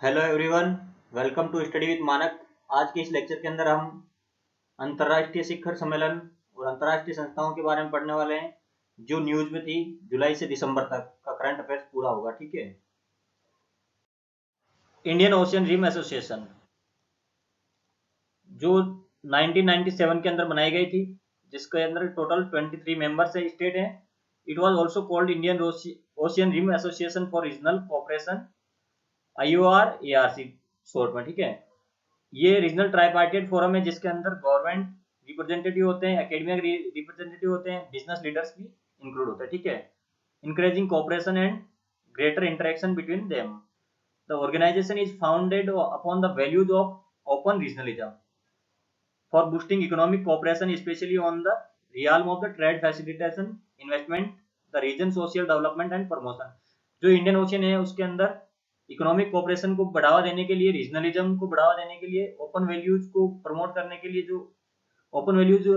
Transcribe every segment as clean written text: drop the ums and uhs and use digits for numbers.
Hello everyone, welcome to study with Manak. आज के इस लेक्चर के अंदर हम अंतर्राष्ट्रीय शिखर सम्मेलन और अंतर्राष्ट्रीय संस्थाओं के बारे में पढ़ने वाले हैं जो न्यूज में थी। जुलाई से दिसंबर तक का करंट अफेयर्स पूरा होगा, ठीक है। इंडियन ओशियन रिम एसोसिएशन जो 1997 के अंदर बनाई गई थी, जिसके अंदर टोटल 23 मेंबर्स है, स्टेट हैं। It was also called Indian Ocean Rim Association for Regional Cooperation, IOR ARC short में, ठीक है। ये रीजनल ट्राइपार्टाइट फोरम है जिसके अंदर गवर्नमेंट रिप्रेजेंटेटिव होते हैं, एकेडमिया रिप्रेजेंटेटिव होते हैं, बिजनेस लीडर्स भी इंक्लूड होते हैं, ठीक है। Encouraging cooperation and greater interaction between them. The organisation is founded upon the values of open regionalism for boosting economic cooperation, especially on the realm of the trade facilitation, investment, the region social development and promotion। जो Indian ocean है उसके अंदर economic cooperation को बढ़ावा देने के लिए, regionalism को बढ़ावा देने के लिए, ओपन वैल्यूज को प्रमोट करने के लिए, जो ओपन वैल्यूज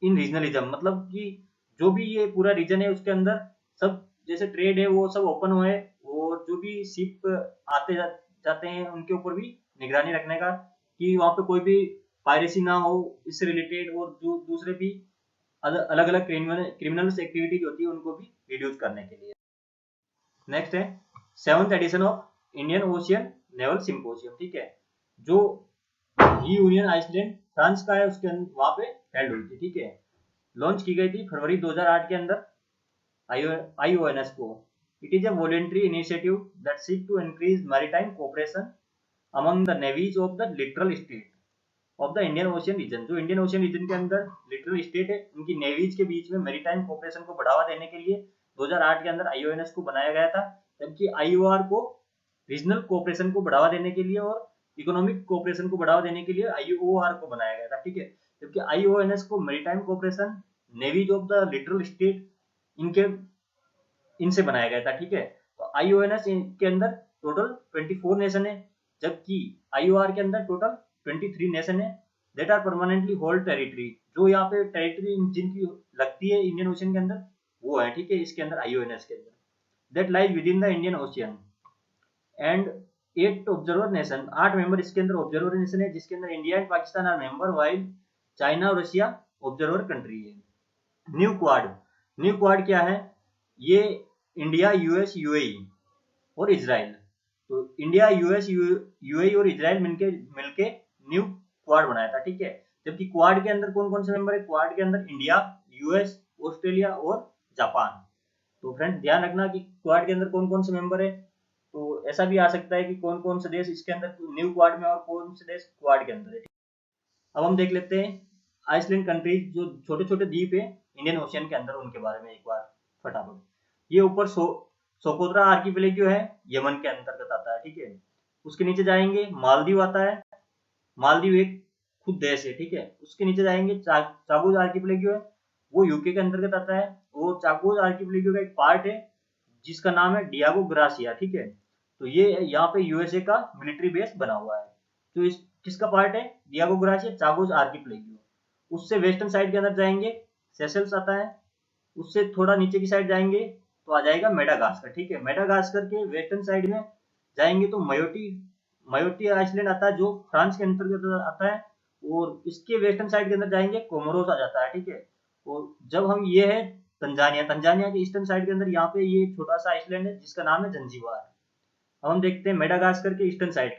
इन रीजनलिज्म मतलब कि जो भी ये पूरा रीजन है उसके अंदर सब जैसे ट्रेड है वो सब ओपन हुए, और जो भी शिप आते जाते हैं उनके ऊपर भी निगरानी रखने का कि वहां पे कोई भी पायरेसी ना हो इससे रिलेटेड, और जो दूसरे भी अलग अलग क्रिमिनल्स एक्टिविटीज होती है उनको भी रिड्यूस करने के लिए। नेक्स्ट है 7th edition of Indian Ocean Naval Symposium, ठीक है, जो यूनियन आइसलैंड फ्रांस का है उसके वहां पे हेल्ड हुई थी, ठीक है। लॉन्च की गई थी फरवरी 2008 के अंदर IONS को। It is a voluntary initiative that seek to increase maritime cooperation among the navies of the littoral state of the Indian Ocean region. जो इंडियन ओशियन रीजन के अंदर लिटरल स्टेट है उनकी नेवीज के बीच में मैरीटाइम कोऑपरेशन को बढ़ावा देने के लिए 2008 के अंदर IONS को बनाया गया था, जबकि IOR को रीजनल कोऑपरेशन को बढ़ावा देने के लिए और इकोनॉमिक कोऑपरेशन को बढ़ावा देने के लिए IOR को बनाया गया था, ठीक है। जबकि IONS को maritime cooperation, navies of the littoral state इनके इनसे बनाया गया था, ठीक है। तो IONS के अंदर टोटल 24 नेशन है, जबकि IOR के अंदर टोटल 23 नेशन है that are permanently hold territory. जो यहाँ पे टेरिटरी जिनकी लगती है इंडियन ओशियन के अंदर वो है, ठीक है, इसके अंदर IONS के अंदर that lies within the Indian ocean. And 8 observer nation, 8 member इसके अंदर ऑब्जर्वर नेशन है, जिसके अंदर India and Pakistan are member, while China और रशिया ऑब्जर्वर कंट्री है। न्यू क्वाड क्या है? ये इंडिया, US, UAE और इजराइल, तो इंडिया, US, UAE और इजराइल मिलके न्यू क्वाड बनाया था, ठीक है। जबकि क्वाड के अंदर कौन कौन से मेंबर है? क्वाड के अंदर इंडिया, US, ऑस्ट्रेलिया और जापान। तो फ्रेंड ध्यान रखना कि क्वाड के अंदर कौन कौन से मेंबर है। तो ऐसा भी आ सकता है कि कौन कौन से देश इसके अंदर न्यू क्वाड में और कौन से देश क्वाड के अंदर है। अब हम देख लेते हैं आइसलैंड कंट्रीज, जो छोटे छोटे द्वीप है इंडियन ओशियन के अंदर, उनके बारे में एक बार फटाफट। ये ऊपर सोकोत्रा आर्किपेलागो है, यमन के अंतर्गत आता है, ठीक है। उसके नीचे जाएंगे मालदीव आता है, मालदीव एक खुद देश है, ठीक है। उसके नीचे जाएंगे चागोस आर्किपेलागो है, वो यूके के अंतर्गत आता है। वो चागोस आर्किपेलागो का एक पार्ट है जिसका नाम है डियागो ग्रासिया, ठीक है। तो ये यहाँ पे USA का मिलिट्री बेस बना हुआ है। तो इस किसका पार्ट है? Diego gratia, Chagos archipelago. उससे वेस्टर्न साइड के अंदर जाएंगे सेशल्स आता है। उससे थोड़ा नीचे की साइड जाएंगे तो आ जाएगा मेडागास्कर, ठीक है। मेडागास्कर के वेस्टर्न साइड में जाएंगे तो मयोटी मयोटी आइसलैंड आता है जो फ्रांस के अंतर्गत आता है। और इसके वेस्टर्न साइड के अंदर जाएंगे कोमोरोस आ जाता है, ठीक है। और जब हम ये है तंजानिया के ईस्टर्न साइड के अंदर, यहाँ पे ये छोटा सा आइसलैंड है जिसका नाम है जंजीबार। अब हम देखते हैं मेडागास्कर के ईस्टर्न साइड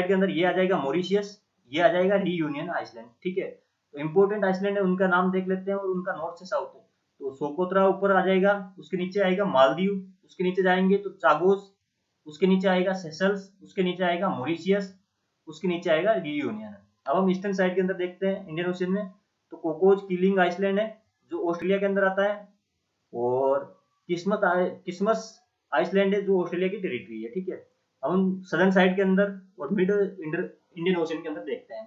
के अंदर, ये आ जाएगा मॉरिशियस, ये आ जाएगा रीयूनियन आइसलैंड, ठीक है। तो इंपोर्टेंट आइसलैंड है उनका नाम देख लेते हैं और उनका नॉर्थ से साउथ है। तो सोकोत्रा ऊपर आ जाएगा, उसके नीचे आएगा मालदीव, उसके नीचे जाएंगे तो चागोस, उसके नीचे आएगा सेशल्स, उसके नीचे आएगा मॉरिशियस, उसके नीचे आएगा रीयूनियन। अब हम ईस्टर्न साइड के अंदर देखते हैं इंडियन ओशियन में, तो कोकोज कीलिंग आइसलैंड है जो ऑस्ट्रेलिया के अंदर आता है, और किस्मस आइसलैंड है जो ऑस्ट्रेलिया की टेरिटरी है, ठीक है। अब हम सदर्न साइड के अंदर और मिड इंडियन ओशियन के अंदर देखते हैं,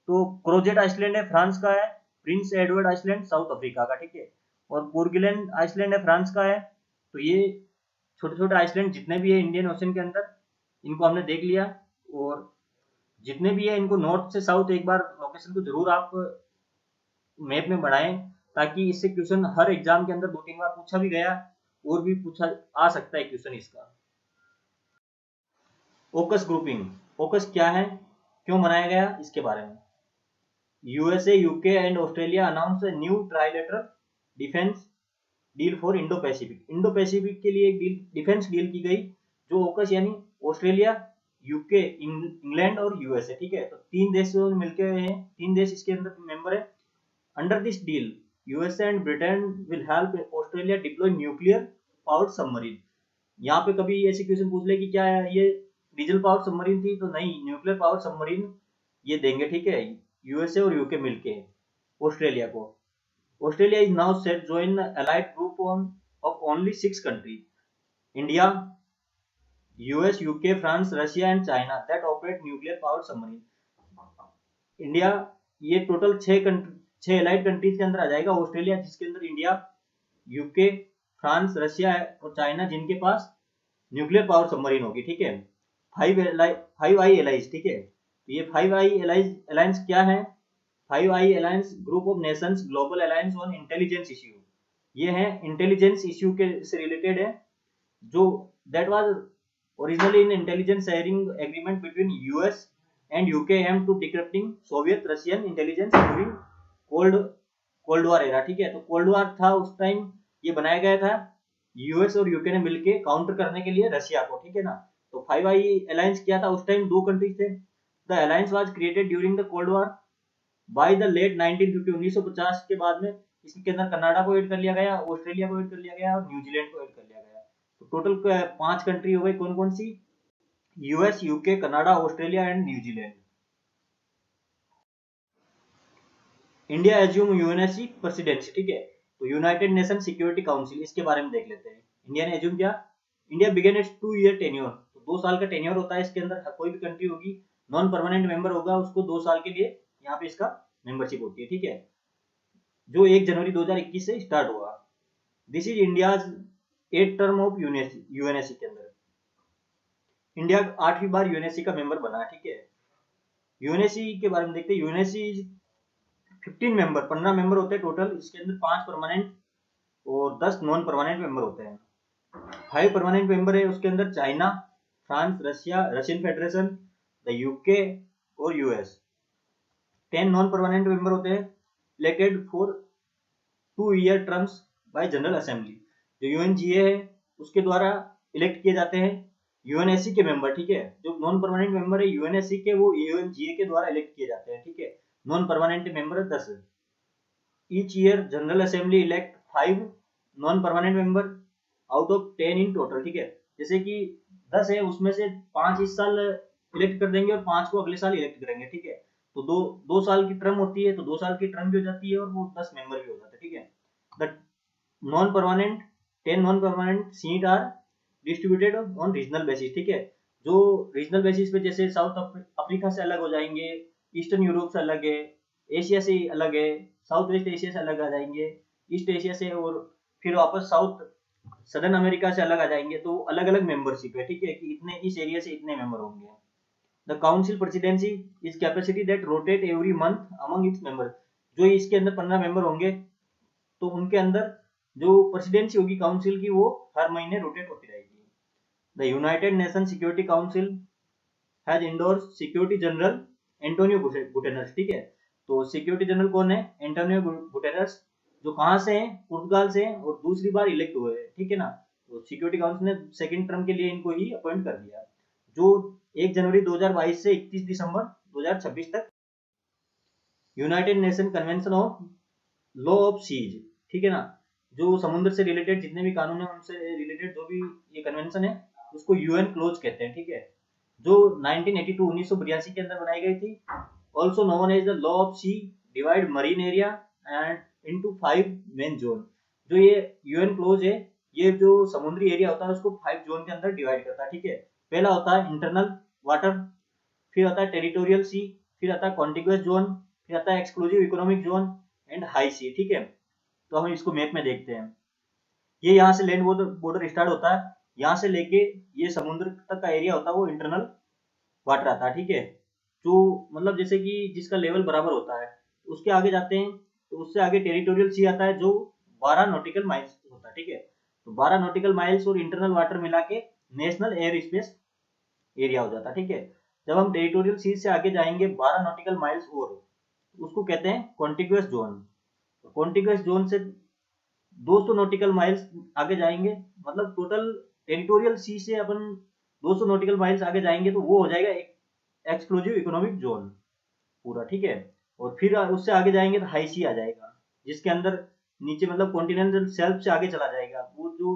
तो क्रोजेट आइसलैंड है फ्रांस का है, prince Edward island South Africa का, ठीक है। और पोर्गलैंड आइसलैंड है फ्रांस का है। तो ये छोटे छोटे आइसलैंड जितने भी है इंडियन ओशन के अंदर, इनको हमने देख लिया। और जितने भी है इनको नॉर्थ से साउथ एक बार लोकेशन को जरूर आप मैप में बढ़ाएं, ताकि इससे क्वेश्चन हर एग्जाम के अंदर 2-3 बार पूछा भी गया और भी पूछा आ सकता है क्वेश्चन इसका। ओकस ग्रुपिंग, ओकस क्या है, क्यों बनाया गया, इसके बारे में। USA, UK and Australia announce a new trilateral defence deal for Indo Pacific. Indo Pacific के लिए एक डील, डिफेंस डील की गई, जो ओकस यानी ऑस्ट्रेलिया, यूके, इंग्लैंड और यूएसए, ठीक है। तो तीन देश मिलके हैं, तीन देश इसके अंदर मेंबर है। Under this deal USA and Britain will help Australia deploy nuclear powered submarine. यहाँ पे कभी ऐसे क्वेश्चन पूछ ले कि क्या ये डीजल पावर सबमरीन थी, तो नहीं, न्यूक्लियर पावर सबमरीन ये देंगे, ठीक है, यूएसए और यूके मिलके ऑस्ट्रेलिया को। Australia is now set join the allied group of only 6 countries: India, US, UK, France, Russia and China that operate nuclear powered submarine. India ये टोटल 6 एलाइड कंट्रीज के अंदर आ जाएगा। ऑस्ट्रेलिया जिसके अंदर India, UK, France, Russia और China जिनके पास nuclear power submarine होगी, ठीक है। 5 आई एलाइज, ठीक है। तो ये 5 आई अलायंस क्या है? 5 eye alliance group of nations global alliance on intelligence issue. ये है इंटेलिजेंस इश्यू के से रिलेटेड है, जो that was originally in intelligence sharing agreement between US and UK aim to decrypting Soviet Russian intelligence during cold cold war era, ठीक है। तो cold war था उस टाइम ये बनाया गया था, यूएस और यूके ने मिलके काउंटर करने के लिए रशिया को, ठीक है ना। तो 5 आई अलायंस क्या था, उस टाइम 2 कंट्रीज थे। The alliance was created during the cold war by the late 1950, 1950 के बाद में इसके अंदर कनाडा को ऐड कर लिया गया, ऑस्ट्रेलिया को ऐड कर लिया गया और न्यूजीलैंड को ऐड कर लिया गया। तो टोटल 5 कंट्री हो गई, कौन कौन सी? US, UK, Canada, Australia and New Zealand. India assume UNSC presidency, ठीक है। तो यूनाइटेड नेशन सिक्योरिटी काउंसिल, इसके बारे में देख लेते हैं। इंडिया ने एज्यूम किया, India began its 2 year tenure. तो 2 साल का टेन्योर होता है इसके अंदर, कोई भी कंट्री होगी नॉन परमानेंट मेंबर होगा, उसको 2 साल के लिए यहाँ पे इसका मेंबरशिप होती है, ठीक है, जो 1 जनवरी 2021 से स्टार्ट हुआ। This is India's 8th term of UNSC के अंदर। इंडिया 8वीं बार यूएनएससी का मेंबर बना, ठीक है। यूएनएससी के बारे में देखते हैं। यूएनएससी 15 मेंबर होते हैं टोटल, इसके अंदर 5 परमानेंट और 10 नॉन परमानेंट मेंबर होते हैं। 5 परमानेंट मेंबर है उसके अंदर China, France, Russia, Russian federation, the UK और यूएस। 10 नॉन परमानेंट मेंबर होते हैं, elected for 2 year terms bye general assembly. जो यूएनजीए है उसके द्वारा इलेक्ट किए जाते हैं यूएनएससी के मेंबर, ठीक है। जो नॉन परमानेंट मेंबर है यूएनएससी के, वो यूएनजीए के द्वारा इलेक्ट किए जाते हैं, ठीक है। Non permanent member 10। Each year general assembly elect 5 non permanent member out of 10 in total, ठीक है। जैसे कि 10 है, उसमें से 5 इस साल इलेक्ट कर देंगे और 5 को अगले साल इलेक्ट करेंगे, ठीक है। तो 2 साल की टर्म होती है, तो 2 साल की टर्म भी हो जाती है और वो 10 मेंबर भी हो जाते हैं, ठीक है। The non permanent 10 non permanent seat are distributed on regional basis, ठीक है। जो रीजनल बेसिस पे, जैसे साउथ अफ्रीका से अलग हो जाएंगे, ईस्टर्न यूरोप से अलग है, एशिया से अलग है, साउथ वेस्ट एशिया से अलग आ जाएंगे, ईस्ट एशिया से, और फिर वापस साउथ सदर्न अमेरिका से अलग आ जाएंगे। तो अलग अलग मेंबरशिप है, ठीक है, कि इतने इस एरिया से इतने मेंबर होंगे। The council presidency is capacity that rotate every month among its member. जो इसके अंदर 15 मेंबर होंगे, तो उनके अंदर जो प्रेसिडेंसी होगी काउंसिल की, वो हर महीने रोटेट होती रहेगी। The United nation security council has endorse security general Antonio Guterres, ठीक है। तो सिक्योरिटी जनरल कौन है? एंटोनियो गुटेरस, जो कहां से हैं? पुर्तगाल से हैं और दूसरी बार इलेक्ट हुए हैं, ठीक है ना। तो सिक्योरिटी काउंसिल ने सेकंड टर्म के लिए इनको ही अपॉइंट कर दिया, जो 1 जनवरी 2022 से 31 दिसंबर 2026 तक। United nation convention of law of seas, ठीक है ना। जो समुद्र से रिलेटेड जितने भी कानून है, उनसे रिलेटेड जो भी ये कन्वेंशन है, उसको यूएन क्लोज कहते हैं, ठीक है। जो 1982 1982 के अंदर बनाई गई थी। Also known as the law of sea divide marine area and into 5 main zone. जो ये यूएन क्लोज है, ये जो समुद्री एरिया होता है उसको 5 जोन के अंदर डिवाइड करता है, ठीक है। पहला होता है इंटरनल वाटर, फिर आता है टेरिटोरियल सी, फिर आता है कॉन्टिग्युअस जोन, फिर आता है exclusive economic zone and high sea, ठीक है। तो हम इसको मैप में देखते हैं। ये यहाँ से लैंड बॉर्डर स्टार्ट होता है, यहाँ से लेके ये समुद्र तक का एरिया होता है, वो इंटरनल वाटर आता है, ठीक है। जो मतलब जैसे कि जिसका लेवल बराबर होता है, उसके आगे जाते हैं तो उससे आगे टेरिटोरियल सी आता है, जो 12 नॉटिकल माइल्स होता है, ठीक है। तो 12 नॉटिकल माइल्स और इंटरनल वाटर मिला के नेशनल एयर स्पेस एरिया हो जाता, ठीक है। जब हम टेरिटोरियल सी से आगे जाएंगे 12 नॉटिकल माइल्स और, उसको कहते हैं कॉन्टिग्यूअस जोन। कॉन्टिग्यूअस जोन से 200 नॉटिकल माइल्स आगे जाएंगे, मतलब टोटल टेरिटोरियल सी से अपन 200 नॉटिकल माइल्स आगे जाएंगे तो वो हो जाएगा एक एक्सक्लूसिव इकोनॉमिक जोन पूरा, ठीक है। और फिर उससे आगे जाएंगे तो हाई सी आ जाएगा, जिसके अंदर नीचे मतलब कॉन्टिनेंटल शेल्फ से आगे चला जाएगा, वो जो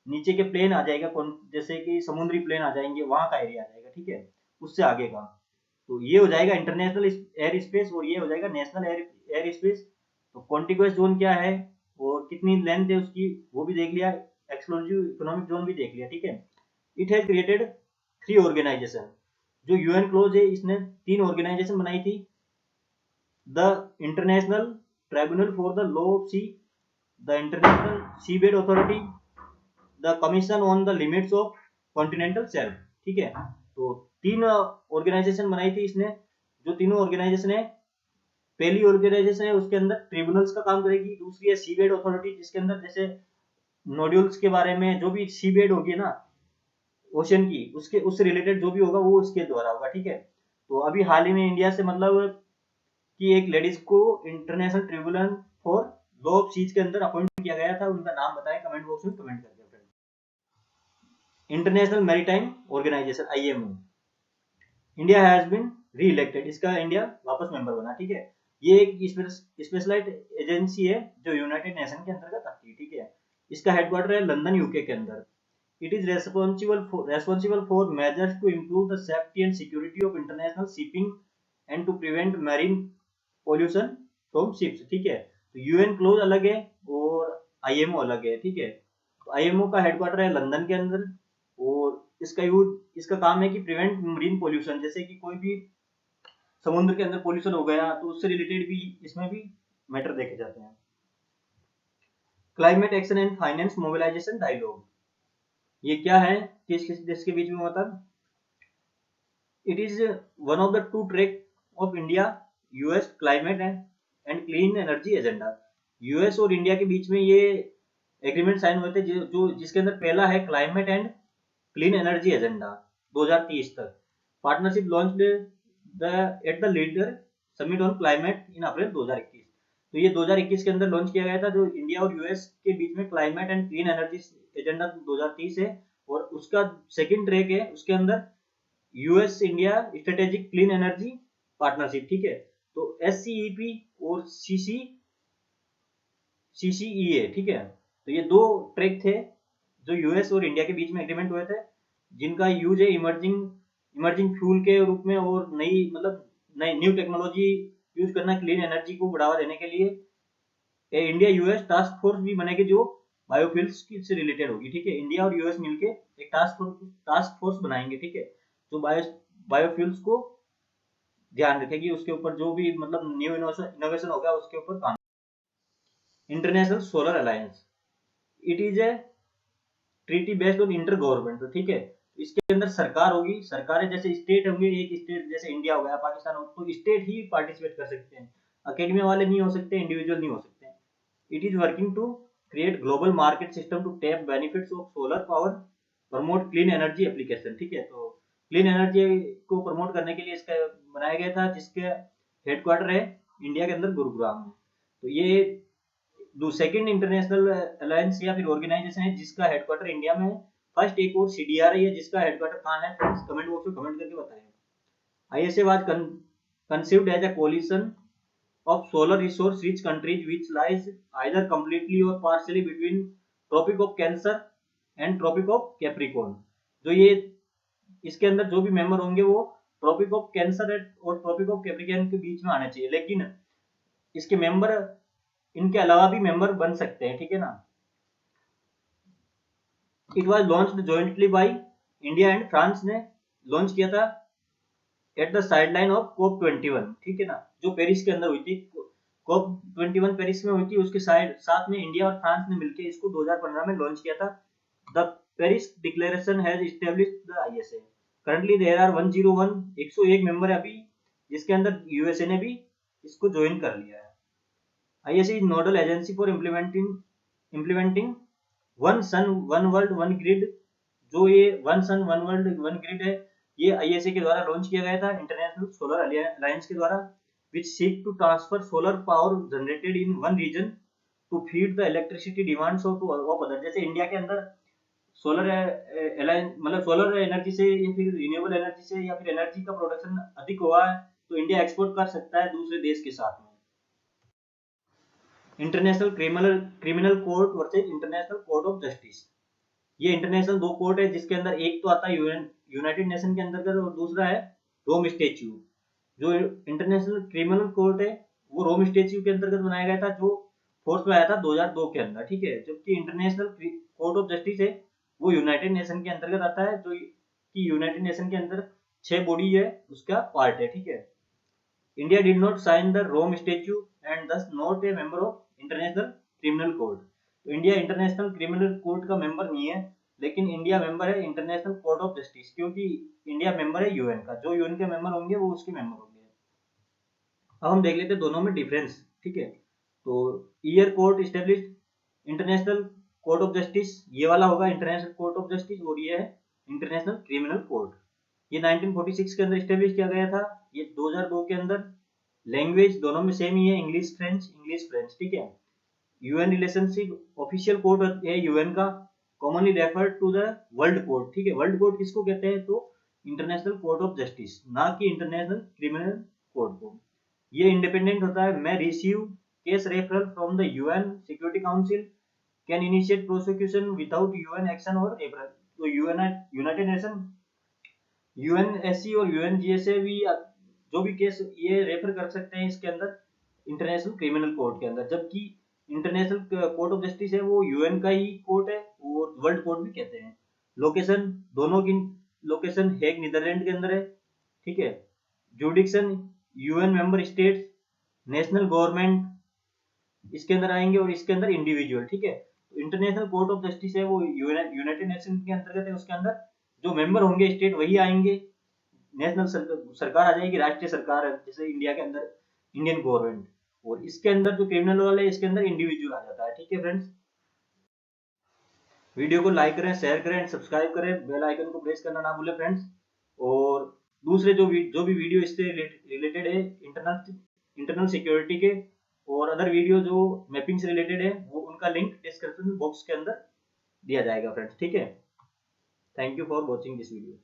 नीचे के प्लेन आ जाएगा, जैसे कि समुद्री प्लेन आ जाएंगे, वहां का एरिया आ जाएगा, ठीक है, उससे आगे का। तो ये हो जाएगा इंटरनेशनल एयर स्पेस और ये हो जाएगा नेशनल एयर स्पेस। तो कॉन्टिग्यूअस जोन क्या है और कितनी लेंथ है उसकी वो भी देख लिया, एक्सक्लूसिव इकोनॉमिक जोन भी देख लिया, ठीक है। It has created 3 organisation. जो यूएन क्लोज है इसने 3 ऑर्गेनाइजेशन बनाई थी। The international tribunal for the law of sea, the international seabed authority, the commission on the limits of continental shelf, ठीक है। तो 3 ऑर्गेनाइजेशन बनाई थी इसने। जो तीनों ऑर्गेनाइजेशन है, पहली ऑर्गेनाइजेशन है उसके अंदर ट्रिब्यूनल्स का काम करेगी, दूसरी है सीबेड अथॉरिटी जिसके अंदर जैसे नोड्यूल्स के बारे में जो भी सीबेड होगी ना ओशन की, उसके उससे रिलेटेड जो भी होगा वो उसके द्वारा होगा, ठीक है। तो अभी हाल ही में इंडिया से मतलब कि एक लेडीज को international tribunal for law of seas के अंदर अपॉइंट किया गया था, उनका नाम बताएं कमेंट बॉक्स में कमेंट करके friend. International maritime organisation IMO, India has been re elected, इसका इंडिया वापस मेंबर बना, ठीक है। ये एक स्पेशलाइज्ड एजेंसी है जो यूनाइटेड नेशन के अंतर्गत आती है, ठीक है। इसका हेडक्वार्टर है लंदन यूके के अंदर। It is responsible for measures to improve the safety and security of international shipping and to prevent marine pollution from ships, ठीक है। तो यूएन क्लोज अलग है और आईएमओ अलग है, ठीक है। तो आईएमओ का हेडक्वार्टर है लंदन के अंदर और इसका काम है कि प्रिवेंट मरीन पोल्यूशन, जैसे कि कोई भी समुद्र के अंदर पोल्यूशन हो गया तो उससे रिलेटेड भी इसमें भी मैटर देखे जाते हैं। Climate action and finance mobilisation dialogue, ये क्या है, किस किस देश के बीच में होता है। It is one of the 2 track of India US climate and clean energy agenda. US और इंडिया के बीच में ये एग्रीमेंट साइन हुए थे जो जिसके अंदर पहला है climate and clean energy agenda 2030 तक। Partnership launched at the leader summit on climate in April 2021। तो ये 2021 के अंदर लॉन्च किया गया था, जो इंडिया और यूएस के बीच में climate and clean energy agenda 2030 है। और उसका सेकंड ट्रैक है उसके अंदर US India strategic clean energy partnership, ठीक है। तो एससीईपी और सीसीईए, ठीक है। तो ये 2 ट्रैक थे जो यूएस और इंडिया के बीच में एग्रीमेंट हुए थे, जिनका यूज है इमर्जिंग फ्यूल के रूप में और नई मतलब नई न्यू टेक्नोलॉजी यूज करना, क्लीन एनर्जी को बढ़ावा देने के लिए। इंडिया यूएस टास्क फोर्स भी बनेगी जो बायोफ्यूल्स से रिलेटेड होगी, ठीक है। इंडिया और यूएस मिलके एक टास्क फोर्स बनाएंगे, ठीक है, जो बायोफ्यूल्स को ध्यान रखेगी, उसके ऊपर जो भी मतलब न्यू इनोवेशन होगा उसके ऊपर काम। International solar alliance, it is a treaty based on inter government, ठीक है। इसके अंदर सरकार होगी, सरकारें जैसे स्टेट होंगे, एक स्टेट जैसे इंडिया हो गया, पाकिस्तान हो, तो स्टेट ही पार्टिसिपेट कर सकते हैं, अकेडमी वाले नहीं हो सकते, इंडिविजुअल नहीं हो सकते। It is working to create global market system to tap benefits of solar power, promote clean energy application, ठीक है। तो क्लीन एनर्जी को प्रमोट करने के लिए इसका बनाया गया था, जिसके हेडक्वार्टर है इंडिया के अंदर गुरुग्राम में। तो ये सेकंड इंटरनेशनल अलायंस या फिर ऑर्गेनाइजेशन है जिसका हेडक्वार्टर इंडिया में है। फर्स्ट एक और सीडीआर है जिसका हेडक्वार्टर कहाँ है फ्रेंड्स, कमेंट बॉक्स में कमेंट करके बताएं। ISA was conceived as a coalition of solar resource rich countries which lies either completely or partially between Tropic of Cancer and Tropic of Capricorn। जो ये इसके अंदर जो भी मेंबर होंगे वो ट्रॉपिक ऑफ कैंसर और ट्रॉपिक ऑफ कैप्रिकॉर्न के बीच में आने चाहिए, लेकिन इसके मेंबर इनके अलावा भी मेंबर बन सकते हैं, ठीक है ना। It was launched jointly by India and France ने लॉन्च किया था एट द साइडलाइन ऑफ कोप 21, ठीक है ना, जो पेरिस के अंदर हुई थी। कोप 21 पेरिस में हुई थी, उसके साथ में इंडिया और फ्रांस ने मिलकर इसको 2015 में लॉन्च किया था। The Paris declaration has established the ISA. Currently there are 101 member है अभी, जिसके अंदर यूएसए ने भी इसको ज्वाइन कर लिया है। ISA is nodal agency for implementing one sun one world one grid. जो ये one sun one world one grid है, ये ISA के द्वारा लॉन्च किया गया था, इंटरनेशनल सोलर अलायंस के द्वारा, which seek to transfer solar power generated in one region to feed the electricity demands of other। जैसे इंडिया के अंदर सोलर मतलब सोलर एनर्जी से या फिर रिन्यूएबल एनर्जी से या फिर एनर्जी का प्रोडक्शन अधिक हुआ है तो इंडिया एक्सपोर्ट कर सकता है दूसरे देश के साथ में। International Criminal court versus international Court of justice, ये इंटरनेशनल दो कोर्ट है जिसके अंदर एक तो आता है यूनाइटेड नेशन के अंतर्गत और दूसरा है रोम स्टेच्यू। जो इंटरनेशनल क्रिमिनल कोर्ट है वो रोम स्टेच्यू के अंतर्गत बनाया गया था, जो फोर्स में आया था 2002 के अंदर, ठीक है। जबकि इंटरनेशनल कोर्ट ऑफ जस्टिस है वो यूनाइटेड नेशन के अंतर्गत आता है, जो कि यूनाइटेड नेशन के अंदर 6 बॉडी है उसका पार्ट है, ठीक है। India did not sign the Rome statute and does not a member of International Criminal Court. तो इंडिया इंटरनेशनल क्रिमिनल कोर्ट का मेंबर नहीं है, लेकिन इंडिया मेंबर है इंटरनेशनल कोर्ट ऑफ जस्टिस, क्योंकि इंडिया मेंबर है यूएन का, जो यूएन के मेंबर होंगे वो उसके मेंबर होंगे। अब हम देख लेते हैं दोनों में डिफरेंस, ठीक है। तो year court established international Court of justice, ये वाला होगा इंटरनेशनल कोर्ट ऑफ जस्टिस, और ये है इंटरनेशनल क्रिमिनल कोर्ट। ये 1946 के अंदर इस्टेब्लिश किया गया था, ये 2002 के अंदर। लैंग्वेज दोनों में सेम ही है, इंग्लिश फ्रेंच, ठीक है। यूएन रिलेशनशिप ऑफिशियल कोर्ट है यूएन का, commonly refer to the world court, ठीक है। वर्ल्ड कोर्ट किसको कहते हैं, तो इंटरनेशनल कोर्ट ऑफ जस्टिस, ना कि इंटरनेशनल क्रिमिनल कोर्ट को। ये इंडिपेंडेंट होता है, मैं receive case referral from the UN security council, can initiate prosecution without UN action और रेफरल। तो यूनाइटेड नेशन, यूएनएससी और यूएनजीएसए भी जो भी केस ये रेफर कर सकते हैं इसके अंदर इंटरनेशनल क्रिमिनल कोर्ट के अंदर। जबकि इंटरनेशनल कोर्ट ऑफ जस्टिस है वो यूएन का ही कोर्ट है और वर्ल्ड कोर्ट भी कहते हैं। लोकेशन, दोनों की लोकेशन हेग नीदरलैंड के अंदर है, ठीक है। जुडिक्शन UN member states, national government इसके अंदर आएंगे और इसके अंदर इंडिविजुअल, ठीक है। तो इंटरनेशनल कोर्ट ऑफ जस्टिस है वो यूनाइटेड नेशन के अंतर्गत है, उसके अंदर जो मेंबर होंगे स्टेट वही आएंगे, नेशनल सरकार आ जाएगी, राष्ट्रीय सरकार जैसे इंडिया के अंदर इंडियन गवर्नमेंट, और इसके अंदर जो क्रिमिनल वाले है इसके अंदर इंडिविजुअल आ जाता है, ठीक है फ्रेंड्स। वीडियो को लाइक करें, शेयर करें एंड सब्सक्राइब करें, बेल आइकन को प्रेस करना ना भूलें फ्रेंड्स। और दूसरे जो भी वीडियो इससे रिलेटेड है इंटरनल सिक्योरिटी के और अदर वीडियो जो मैपिंग से रिलेटेड है वो उनका लिंक डिस्क्रिप्शन बॉक्स के अंदर दिया जाएगा फ्रेंड्स, ठीक है। Thank you for watching this video.